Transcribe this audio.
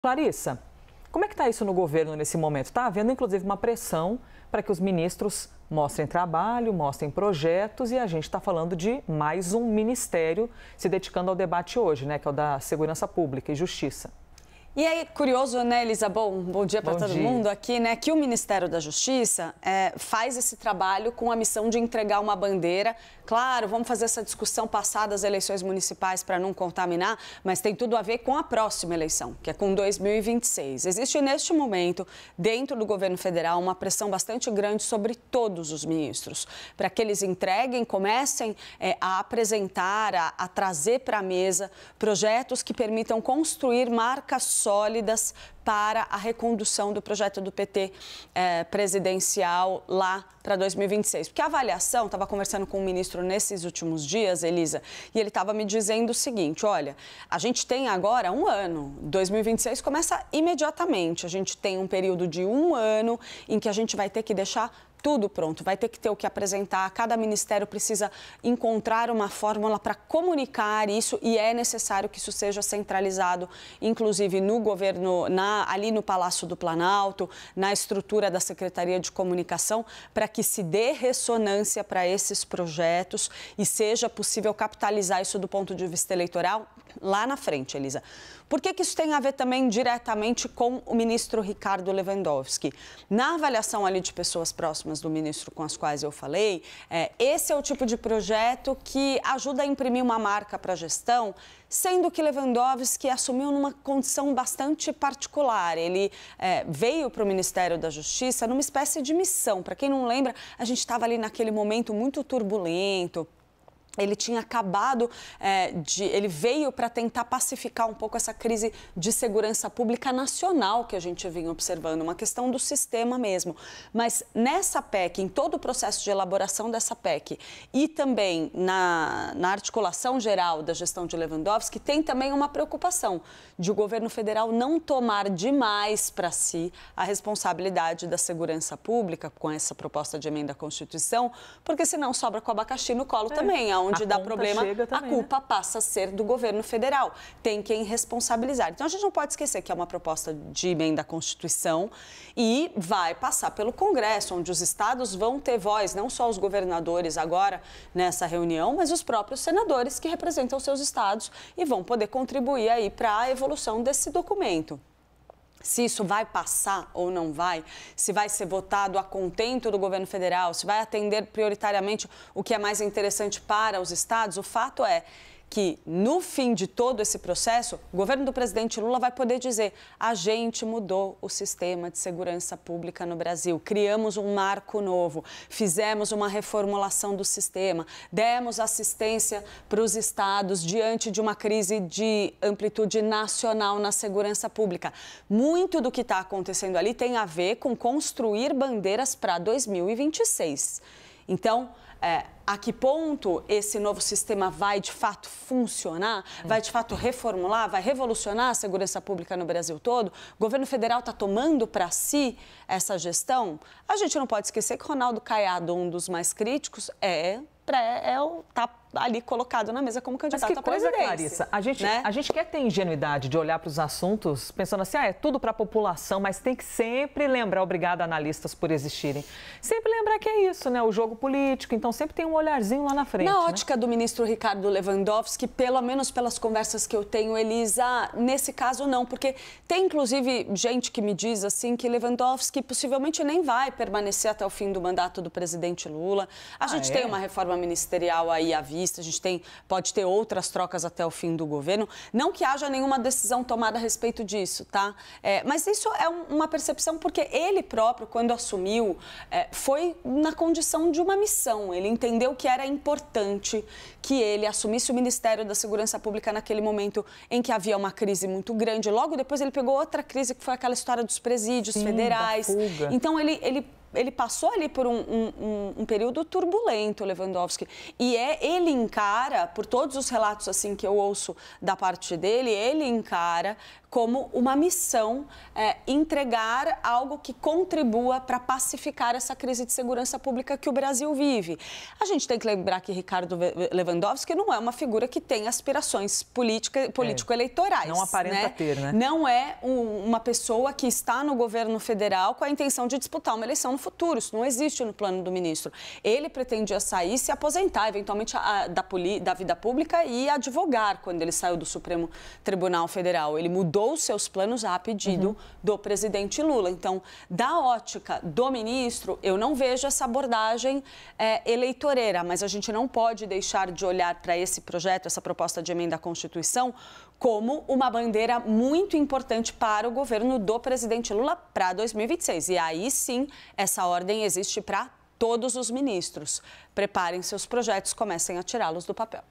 Clarissa, como é que está isso no governo nesse momento? Está havendo, inclusive, uma pressão para que os ministros mostrem trabalho, mostrem projetos, e a gente está falando de mais um ministério se dedicando ao debate hoje, né, que é o da Segurança Pública e Justiça. E aí, curioso, né, Elisa? Bom dia para todo mundo aqui, né? Que o Ministério da Justiça faz esse trabalho com a missão de entregar uma bandeira. Claro, vamos fazer essa discussão passada das eleições municipais para não contaminar, mas tem tudo a ver com a próxima eleição, que é com 2026. Existe neste momento, dentro do governo federal, uma pressão bastante grande sobre todos os ministros, para que eles entreguem, comecem a apresentar, a trazer para a mesa projetos que permitam construir marcas sólidas para a recondução do projeto do PT presidencial lá para 2026. Porque a avaliação, estava conversando com o ministro nesses últimos dias, Elisa, e ele estava me dizendo o seguinte: olha, a gente tem agora um ano, 2026 começa imediatamente, a gente tem um período de um ano em que a gente vai ter que deixar tudo pronto, vai ter que ter o que apresentar, cada ministério precisa encontrar uma fórmula para comunicar isso e é necessário que isso seja centralizado, inclusive no governo, ali no Palácio do Planalto, na estrutura da Secretaria de Comunicação, para que se dê ressonância para esses projetos e seja possível capitalizar isso do ponto de vista eleitoral lá na frente, Elisa. Por que isso tem a ver também diretamente com o ministro Ricardo Lewandowski? Na avaliação ali de pessoas próximas do ministro com as quais eu falei, esse é o tipo de projeto que ajuda a imprimir uma marca para a gestão, sendo que Lewandowski assumiu numa condição bastante particular. Ele veio para o Ministério da Justiça numa espécie de missão. Para quem não lembra, a gente estava ali naquele momento muito turbulento. Ele tinha acabado ele veio para tentar pacificar um pouco essa crise de segurança pública nacional que a gente vinha observando, uma questão do sistema mesmo. Mas nessa PEC, em todo o processo de elaboração dessa PEC e também na articulação geral da gestão de Lewandowski, tem também uma preocupação de o governo federal não tomar demais para si a responsabilidade da segurança pública com essa proposta de emenda à Constituição, porque senão sobra com o abacaxi no colo também, onde dá problema, a culpa passa a ser do governo federal. Tem quem responsabilizar. Então, a gente não pode esquecer que é uma proposta de emenda à Constituição e vai passar pelo Congresso, onde os estados vão ter voz, não só os governadores agora nessa reunião, mas os próprios senadores que representam seus estados e vão poder contribuir aí para a evolução desse documento. Se isso vai passar ou não vai, se vai ser votado a contento do governo federal, se vai atender prioritariamente o que é mais interessante para os estados, o fato é que, no fim de todo esse processo, o governo do presidente Lula vai poder dizer: a gente mudou o sistema de segurança pública no Brasil, criamos um marco novo, fizemos uma reformulação do sistema, demos assistência para os estados diante de uma crise de amplitude nacional na segurança pública. Muito do que está acontecendo ali tem a ver com construir bandeiras para 2026. Então, a que ponto esse novo sistema vai de fato funcionar, vai de fato reformular, vai revolucionar a segurança pública no Brasil todo? O governo federal está tomando para si essa gestão? A gente não pode esquecer que Ronaldo Caiado, um dos mais críticos, está ali colocado na mesa como candidato à presidência. Mas que coisa, Clarissa, a gente quer ter ingenuidade de olhar para os assuntos pensando assim, é tudo para a população, mas tem que sempre lembrar, obrigada analistas por existirem, sempre lembrar que é isso, né, o jogo político, então sempre tem um olharzinho lá na frente. Na ótica do ministro Ricardo Lewandowski, pelo menos pelas conversas que eu tenho, Elisa, nesse caso não, porque tem inclusive gente que me diz assim que Lewandowski possivelmente nem vai permanecer até o fim do mandato do presidente Lula. A gente tem uma reforma ministerial aí à vista, a gente pode ter outras trocas até o fim do governo. Não que haja nenhuma decisão tomada a respeito disso, tá? Mas isso é uma percepção porque ele próprio, quando assumiu, foi na condição de uma missão. Ele entendeu que era importante que ele assumisse o Ministério da Segurança Pública naquele momento em que havia uma crise muito grande. Logo depois ele pegou outra crise, que foi aquela história dos presídios federais. Da fuga. Então ele passou ali por um período turbulento, Lewandowski, e ele encara, por todos os relatos assim que eu ouço da parte dele, ele encara como uma missão entregar algo que contribua para pacificar essa crise de segurança pública que o Brasil vive. A gente tem que lembrar que Ricardo Lewandowski não é uma figura que tem aspirações político-eleitorais. Não aparenta ter, né? Não é uma pessoa que está no governo federal com a intenção de disputar uma eleição no futuro. Isso não existe no plano do ministro. Ele pretendia sair, se aposentar, eventualmente, da vida pública e advogar quando ele saiu do Supremo Tribunal Federal. Ele mudou os seus planos a pedido do presidente Lula. Então, da ótica do ministro, eu não vejo essa abordagem eleitoreira, mas a gente não pode deixar de olhar para esse projeto, essa proposta de emenda à Constituição, como uma bandeira muito importante para o governo do presidente Lula para 2026. E aí sim, essa ordem existe para todos os ministros. Preparem seus projetos, comecem a tirá-los do papel.